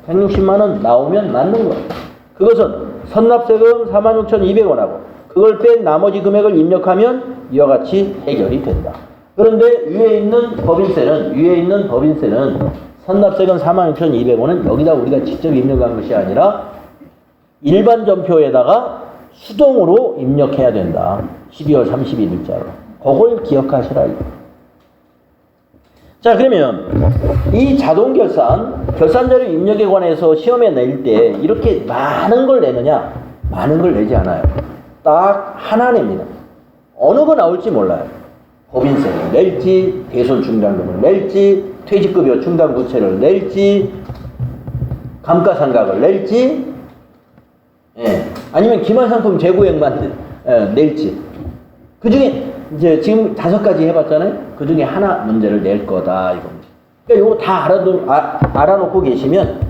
160만 원 나오면 맞는 거예요. 그것은 선납세금 46,200원하고 그걸 뺀 나머지 금액을 입력하면 이와 같이 해결이 된다. 그런데 위에 있는 법인세는 선납세금 46,200원은 여기다 우리가 직접 입력한 것이 아니라 일반 전표에다가 수동으로 입력해야 된다. 12월 31일자로. 그걸 기억하시라. 자, 그러면 이 결산자료 입력에 관해서 시험에 낼 때 이렇게 많은 걸 내느냐? 많은 걸 내지 않아요. 딱 하나 냅니다. 어느 거 나올지 몰라요. 법인세를 낼지, 대손 충당금을 낼지, 퇴직급여 충당부채를 낼지, 감가상각을 낼지, 아니면 기말상품 재고액만 낼지. 그 중에 이제 지금 5가지 해봤잖아요. 그 중에 하나 문제를 낼 거다 이겁니다. 그러니까 이거 다 알아놓고 계시면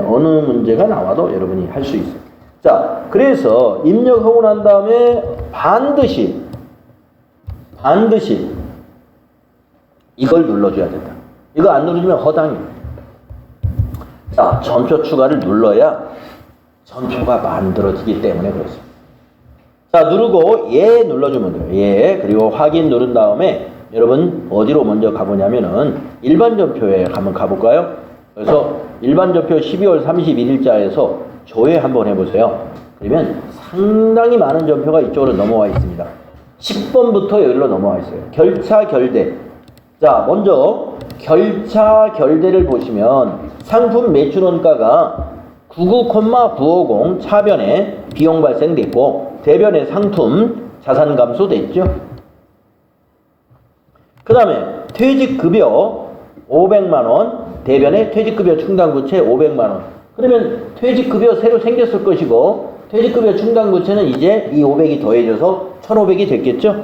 어느 문제가 나와도 여러분이 할 수 있어요. 자, 그래서 입력하고 난 다음에 반드시 이걸 눌러줘야 된다. 이거 안 누르면 허당이에요. 자, 전표 추가를 눌러야 전표가 만들어지기 때문에 그렇습니다. 자, 누르고 예 눌러주면 돼요. 예. 그리고 확인 누른 다음에 여러분 어디로 먼저 가보냐면은 일반 전표에 한번 가볼까요? 그래서 일반 전표 12월 31일자에서 조회 한번 해보세요. 그러면 상당히 많은 전표가 이쪽으로 넘어와 있습니다. 10번부터 여기로 넘어와 있어요. 결차 결대. 자, 먼저 결차 결대를 보시면 상품 매출 원가가 99,950 차변에 비용 발생됐고 대변에 상품 자산 감소됐죠. 그 다음에 퇴직급여 500만원, 대변에 퇴직급여 충당부채 500만원. 그러면 퇴직급여 새로 생겼을 것이고 퇴직급여 충당부채는 이제 이 500이 더해져서 1,500이 됐겠죠.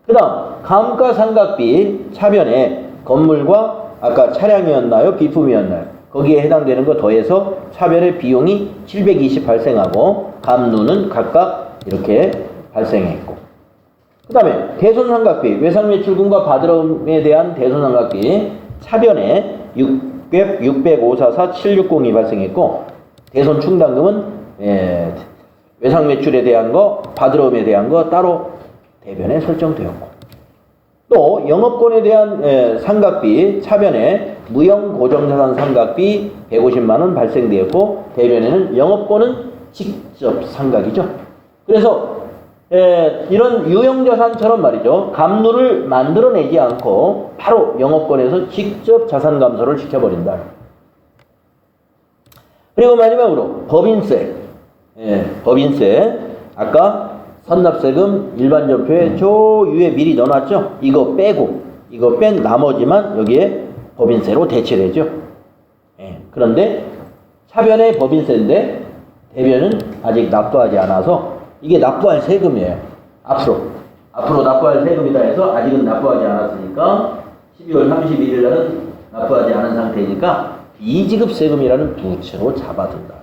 그 다음 감가상각비 차변에 건물과 아까 차량이었나요? 비품이었나요? 거기에 해당되는 거 더해서 차별의 비용이 720 발생하고 감루는 각각 이렇게 발생했고, 그 다음에 대손상각비, 외상매출금과 받으러움에 대한 대손상각비 차변에 60544 760이 발생했고 대손충당금은 외상매출에 대한 거, 받으러움에 대한 거 따로 대변에 설정되었고, 또 영업권에 대한 상각비 차변에 무형 고정자산 상각비 150만원 발생되었고 대변에는 영업권은 직접 상각이죠. 그래서 이런 유형자산처럼 말이죠. 감루를 만들어내지 않고 바로 영업권에서 직접 자산 감소를 시켜버린다. 그리고 마지막으로 법인세. 법인세 아까 선납세금 일반 전표에 저 위에 미리 넣어놨죠. 이거 빼고 이거 뺀 나머지만 여기에 법인세로 대체되죠. 그런데 차변의 법인세인데 대변은 아직 납부하지 않아서 이게 납부할 세금이에요. 앞으로 납부할 세금이다 해서 아직은 납부하지 않았으니까 12월 31일 날은 납부하지 않은 상태니까 비지급 세금이라는 부채로 잡아둔다.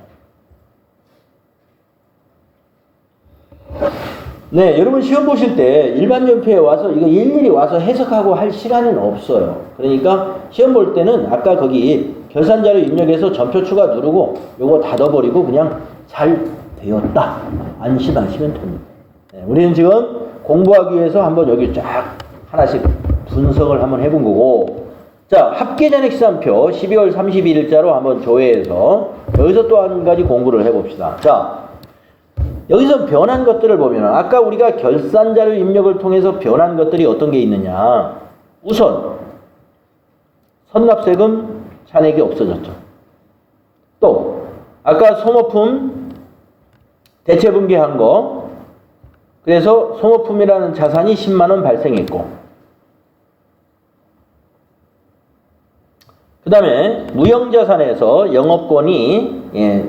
네, 여러분 시험 보실 때 일반 전표에 와서 이거 일일이 와서 해석하고 할 시간은 없어요. 그러니까 시험 볼 때는 아까 거기 결산자료 입력해서 전표 추가 누르고 요거 닫아버리고 그냥 잘 되었다 안심하시면 됩니다. 네, 우리는 지금 공부하기 위해서 한번 여기 쫙 하나씩 분석을 한번 해본 거고, 자, 합계잔액시산표 12월 31일자로 한번 조회해서 여기서 또 한 가지 공부를 해봅시다. 자, 여기서 변한 것들을 보면 아까 우리가 결산자료 입력을 통해서 변한 것들이 어떤 게 있느냐. 우선 선납세금 잔액이 없어졌죠. 또 아까 소모품 대체분기한 거, 그래서 소모품이라는 자산이 10만원 발생했고, 그 다음에 무형자산에서 영업권이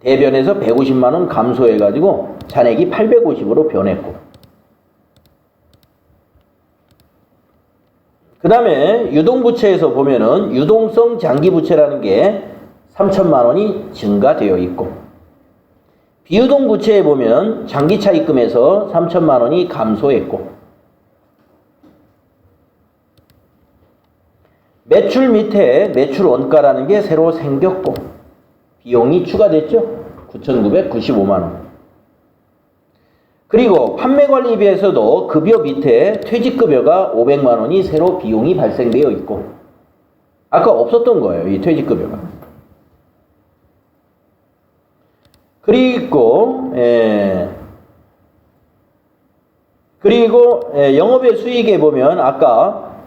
대변에서 150만원 감소해가지고 잔액이 850으로 변했고, 그 다음에 유동부채에서 보면은 유동성 장기부채라는 게 3천만원이 증가되어 있고, 비유동부채에 보면 장기차입금에서 3천만원이 감소했고, 매출 밑에 매출 원가라는 게 새로 생겼고 비용이 추가됐죠. 9,995만 원. 그리고 판매관리비에서도 급여 밑에 퇴직급여가 500만 원이 새로 비용이 발생되어 있고 아까 없었던 거예요. 이 퇴직급여가. 그리고 영업의 수익에 보면 아까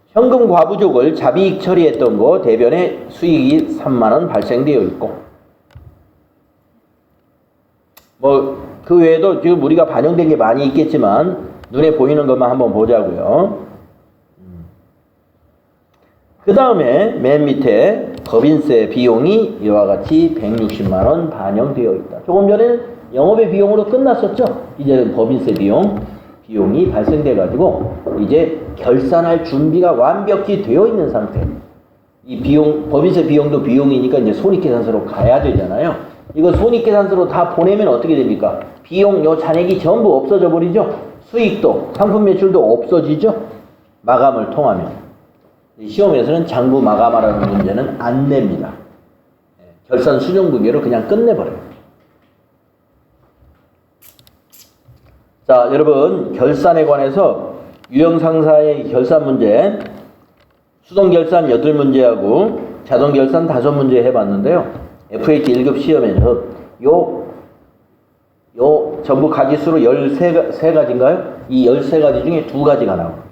현금 과부족을 자비익 처리했던 거 대변에 수익이 3만 원 발생되어 있고 뭐 그 외에도 지금 우리가 반영된 게 많이 있겠지만 눈에 보이는 것만 한번 보자고요. 그 다음에 맨 밑에 법인세 비용이 이와 같이 160만 원 반영되어 있다. 조금 전에는 영업의 비용으로 끝났었죠. 이제는 법인세 비용이 발생돼 가지고 이제 결산할 준비가 완벽히 되어 있는 상태. 이 비용, 법인세 비용도 비용이니까 이제 손익계산서로 가야 되잖아요. 이거 손익계산서로 다 보내면 어떻게 됩니까? 비용 요 잔액이 전부 없어져 버리죠. 수익도 상품 매출도 없어지죠. 마감을 통하면. 시험에서는 장부 마감하라는 문제는 안 냅니다. 결산 수정부계로 그냥 끝내버려요. 자, 여러분 결산에 관해서 유형상사의 결산 문제 수동결산 8문제하고 자동결산 5문제 해봤는데요. FH 1급 시험에서 요 전부 가지수로 13가지인가요? 이 13가지 중에 2가지가 나와요.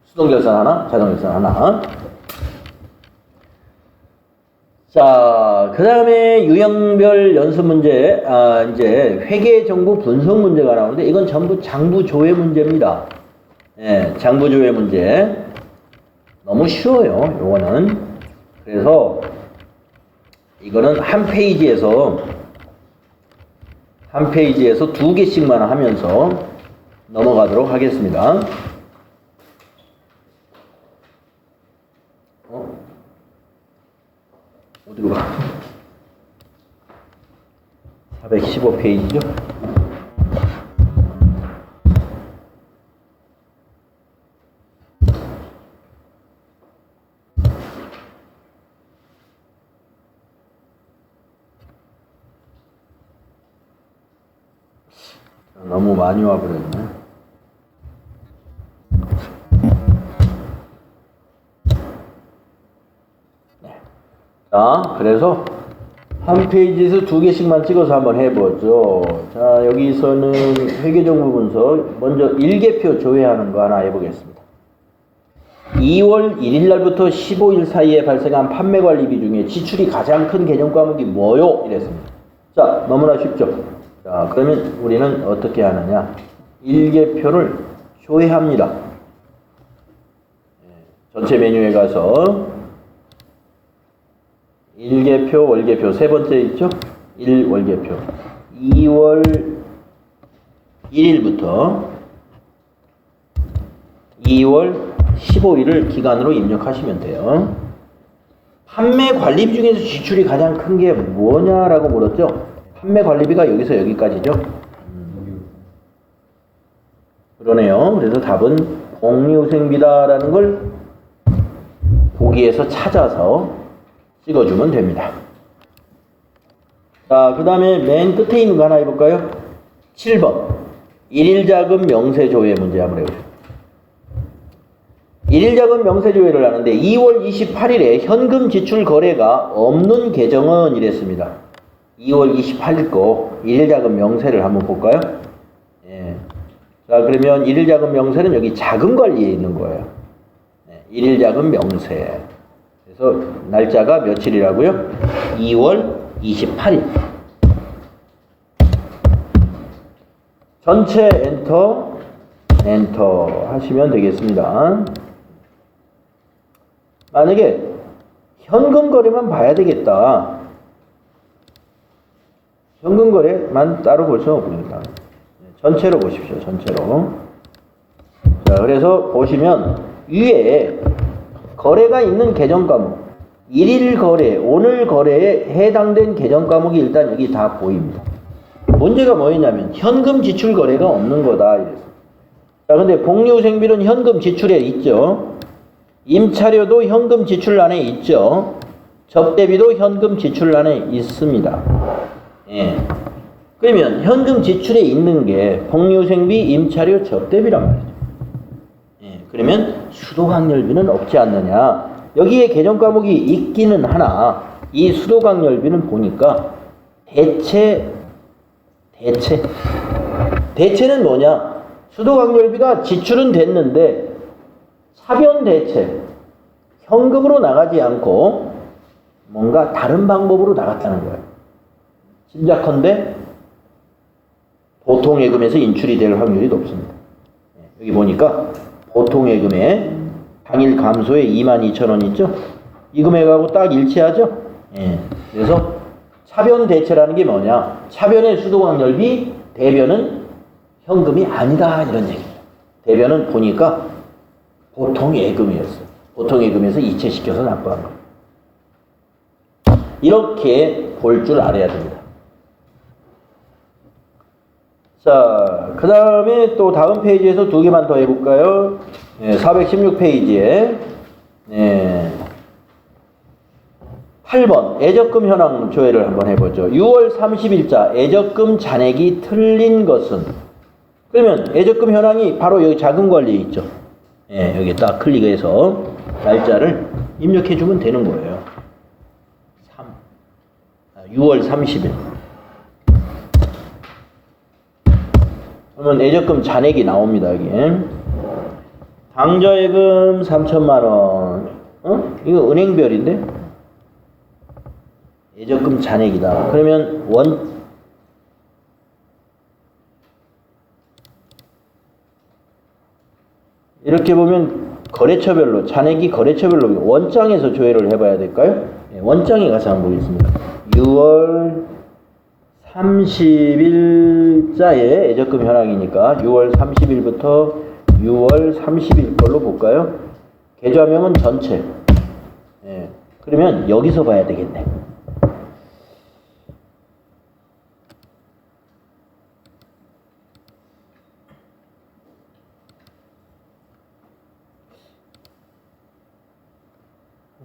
수동결산 하나, 자동결산 하나. 자, 그 다음에 유형별 연습 문제, 이제 회계정보 분석 문제가 나오는데 이건 전부 장부조회 문제입니다. 예, 장부조회 문제. 너무 쉬워요, 요거는. 그래서 이거는 한 페이지에서 2개씩만 하면서 넘어가도록 하겠습니다. 어디로 가? 415페이지죠? 너무 많이 와버렸네. 자, 그래서 한 페이지에서 2개씩만 찍어서 한번 해보죠. 자, 여기서는 회계정보 분석, 먼저 일개표 조회하는 거 하나 해보겠습니다. 2월 1일 날부터 15일 사이에 발생한 판매관리비 중에 지출이 가장 큰 개념 과목이 뭐요? 이랬습니다. 자, 너무나 쉽죠? 자, 그러면 우리는 어떻게 하느냐? 일개표를 조회합니다. 전체 메뉴에 가서 일개표, 월개표 세 번째 있죠? 1월개표 2월 1일부터 2월 15일을 기간으로 입력하시면 돼요. 판매 관리비 중에서 지출이 가장 큰 게 뭐냐라고 물었죠? 판매 관리비가 여기서 여기까지죠. 그러네요. 그래서 답은 공유생비다라는 걸 보기에서 찾아서 찍어주면 됩니다. 자, 그 다음에 맨 끝에 있는 거 하나 해볼까요? 7번. 일일자금 명세조회 문제 한번 해보죠. 일일자금 명세조회를 하는데 2월 28일에 현금 지출 거래가 없는 계정은 이랬습니다. 2월 28일 거 일일자금 명세를 한번 볼까요? 예. 자, 그러면 일일자금 명세는 여기 자금관리에 있는 거예요. 예. 일일자금 명세. 그래서 날짜가 며칠이라고요? 2월 28일. 전체 엔터 하시면 되겠습니다. 만약에 현금 거래만 봐야 되겠다. 현금 거래만 따로 볼 수는 없으니까 전체로 보십시오. 전체로. 자, 그래서 보시면 위에 거래가 있는 계정 과목, 일일 거래, 오늘 거래에 해당된 계정 과목이 일단 여기 다 보입니다. 문제가 뭐였냐면 현금 지출 거래가 없는 거다 이랬어요. 자, 근데 복리후생비는 현금 지출에 있죠. 임차료도 현금 지출란에 있죠. 접대비도 현금 지출란에 있습니다. 예. 그러면 현금 지출에 있는 게 복리후생비, 임차료, 접대비란 말이죠. 예. 그러면 수도광열비는 없지 않느냐. 여기에 개정 과목이 있기는 하나 이 수도광열비는 보니까 대체는 뭐냐? 수도광열비가 지출은 됐는데 차변 대체, 현금으로 나가지 않고 뭔가 다른 방법으로 나갔다는 거예요. 짐작컨대 보통예금에서 인출이 될 확률이 높습니다. 여기 보니까 보통예금에 당일 감소에 22,000원 있죠? 이 금액하고 딱 일치하죠? 예. 그래서 차변 대체라는 게 뭐냐? 차변의 수도광열비, 대변은 현금이 아니다 이런 얘기예요. 대변은 보니까 보통예금이었어요. 보통예금에서 이체시켜서 납부한 거. 이렇게 볼 줄 알아야 됩니다. 자, 그 다음에 또 다음 페이지에서 두 개만 더 해볼까요? 네, 416페이지에 8번 애적금 현황 조회를 한번 해보죠. 6월 30일자 애적금 잔액이 틀린 것은, 그러면 애적금 현황이 바로 여기 자금관리에 있죠. 예, 여기 딱 클릭해서 날짜를 입력해주면 되는 거예요. 6월 30일. 그러면 애적금 잔액이 나옵니다. 여기 당좌예금 3,000만원. 이거 은행별인데 애적금 잔액이다. 그러면 이렇게 보면 거래처별로, 잔액이 거래처별로 원장에서 조회를 해봐야 될까요? 네, 원장에 가서 한번 보겠습니다. 6월 30일자의 애적금 현황이니까 6월 30일부터 6월 30일 걸로 볼까요? 계좌명은 전체. 네, 그러면 여기서 봐야 되겠네.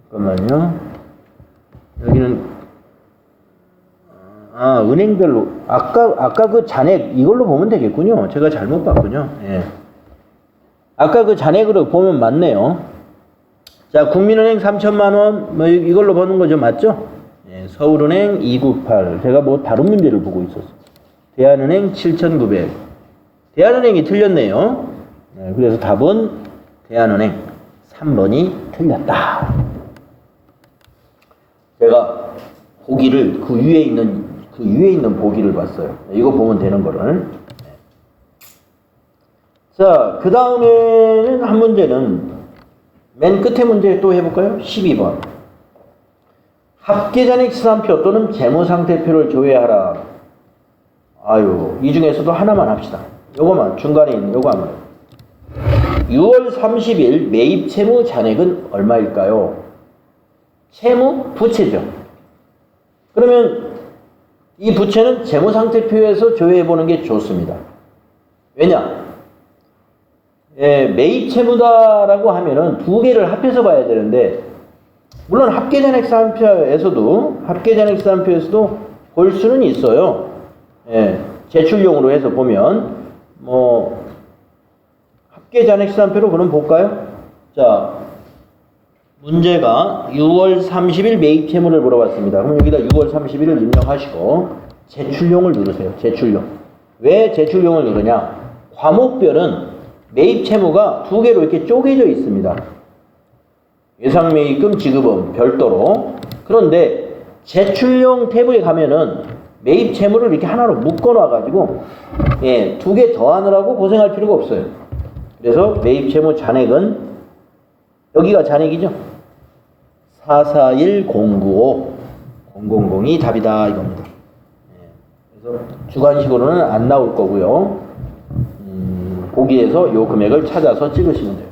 잠깐만요. 여기는 은행별로 아까 그 잔액 이걸로 보면 되겠군요. 제가 잘못 봤군요. 예. 아까 그 잔액으로 보면 맞네요. 자, 국민은행 3,000만 원 뭐 이걸로 보는 거죠, 맞죠? 예, 서울은행 298. 제가 뭐 다른 문제를 보고 있었어요. 대한은행 7,900. 대한은행이 틀렸네요. 예, 그래서 답은 대한은행 3번이 틀렸다. 제가 보기를 그 위에 있는 보기를 봤어요. 이거 보면 되는 거를. 자, 그 다음에는 한 문제는 맨 끝에 문제 또 해볼까요? 12번. 합계잔액 시산표 또는 재무상태표를 조회하라. 아유, 이 중에서도 하나만 합시다. 요거만, 중간에 있는 요거 한번. 6월 30일 매입 채무 잔액은 얼마일까요? 채무? 부채죠. 그러면 이 부채는 재무상태표에서 조회해보는 게 좋습니다. 왜냐? 예, 매입 채무다라고 하면은 두 개를 합해서 봐야 되는데, 물론 합계잔액시산표에서도 볼 수는 있어요. 예, 제출용으로 해서 보면, 합계잔액시산표로 그럼 볼까요? 자, 문제가 6월 30일 매입 채무를 물어봤습니다. 그럼 여기다 6월 30일을 입력하시고 제출용을 누르세요. 제출용. 왜 제출용을 누르냐? 과목별은 매입 채무가 두 개로 이렇게 쪼개져 있습니다. 예상 매입금 지급은 별도로. 그런데 제출용 탭에 가면은 매입 채무를 이렇게 하나로 묶어 놔가지고 두 개 더하느라고 고생할 필요가 없어요. 그래서 매입 채무 잔액은 여기가 잔액이죠. 441095 000이 답이다 이겁니다. 그래서 주관식으로는 안 나올 거고요. 보기에서 요 금액을 찾아서 찍으시면 돼요.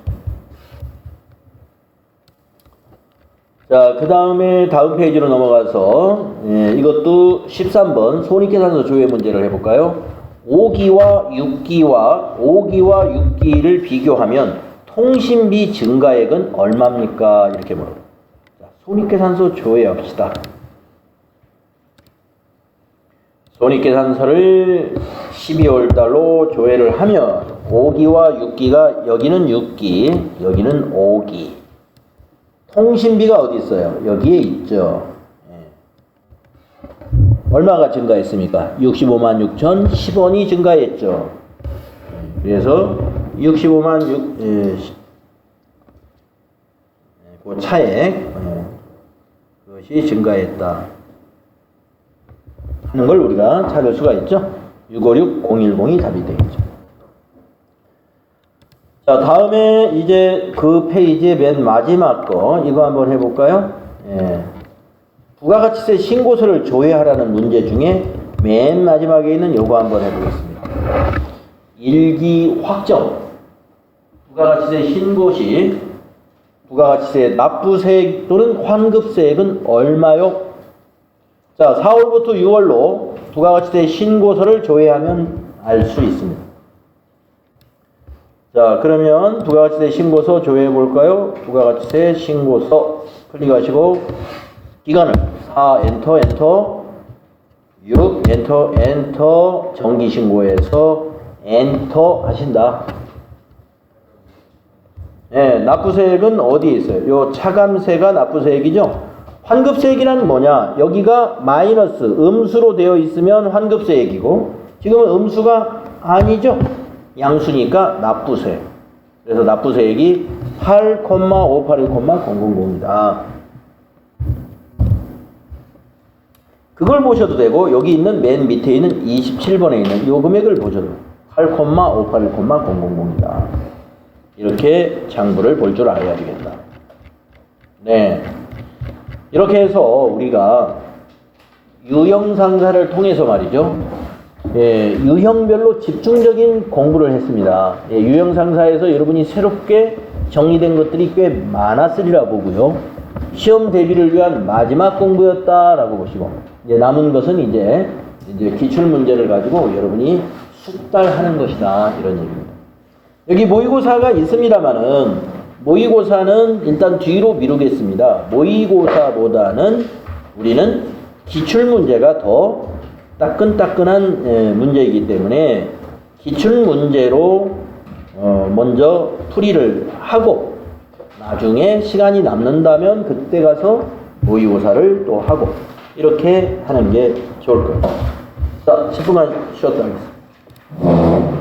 자, 그 다음에 다음 페이지로 넘어가서 이것도 13번 손익계산서 조회 문제를 해볼까요? 5기와 6기를 비교하면 통신비 증가액은 얼마입니까? 이렇게 물어요. 손익계산서 조회합시다. 손익계산서를 12월 달로 조회를 하면 5기와 6기가 여기는 6기, 여기는 5기. 통신비가 어디 있어요? 여기에 있죠. 얼마가 증가했습니까? 65만 6천 10원이 증가했죠. 그래서 65만 그 차액 그것이 증가했다 하는 걸 우리가 찾을 수가 있죠. 656010이 답이 되겠죠. 자, 다음에 이제 그 페이지의 맨 마지막 거 이거 한번 해볼까요? 부가가치세 신고서를 조회하라는 문제 중에 맨 마지막에 있는 요거 한번 해보겠습니다. 일기 확정. 부가가치세 신고 시 부가가치세 납부세액 또는 환급세액은 얼마요? 자, 4월부터 6월로 부가가치세 신고서를 조회하면 알 수 있습니다. 자, 그러면 부가가치세 신고서 조회해 볼까요? 부가가치세 신고서 클릭하시고 기간을 4 엔터 6 엔터 정기신고에서 엔터 하신다. 네, 납부세액은 어디에 있어요? 요 차감세가 납부세액이죠. 환급세액이란 뭐냐? 여기가 마이너스 음수로 되어 있으면 환급세액이고 지금은 음수가 아니죠. 양수니까 납부세. 그래서 납부세액이 8,5810,000이다. 그걸 보셔도 되고 여기 있는 맨 밑에 있는 27번에 있는 요 금액을 보셔도 8,5810,000이다. 이렇게 장부를 볼 줄 알아야 되겠다. 네. 이렇게 해서 우리가 유형상사를 통해서 말이죠. 유형별로 집중적인 공부를 했습니다. 유형상사에서 여러분이 새롭게 정리된 것들이 꽤 많았으리라 보고요. 시험 대비를 위한 마지막 공부였다라고 보시고 이제 남은 것은 이제 기출 문제를 가지고 여러분이 숙달하는 것이다 이런 얘기입니다. 여기 모의고사가 있습니다만은 모의고사는 일단 뒤로 미루겠습니다. 모의고사보다는 우리는 기출문제가 더 따끈따끈한 문제이기 때문에 기출문제로 먼저 풀이를 하고 나중에 시간이 남는다면 그때 가서 모의고사를 또 하고 이렇게 하는 게 좋을 거예요. 자, 10분간 쉬었다 하겠습니다.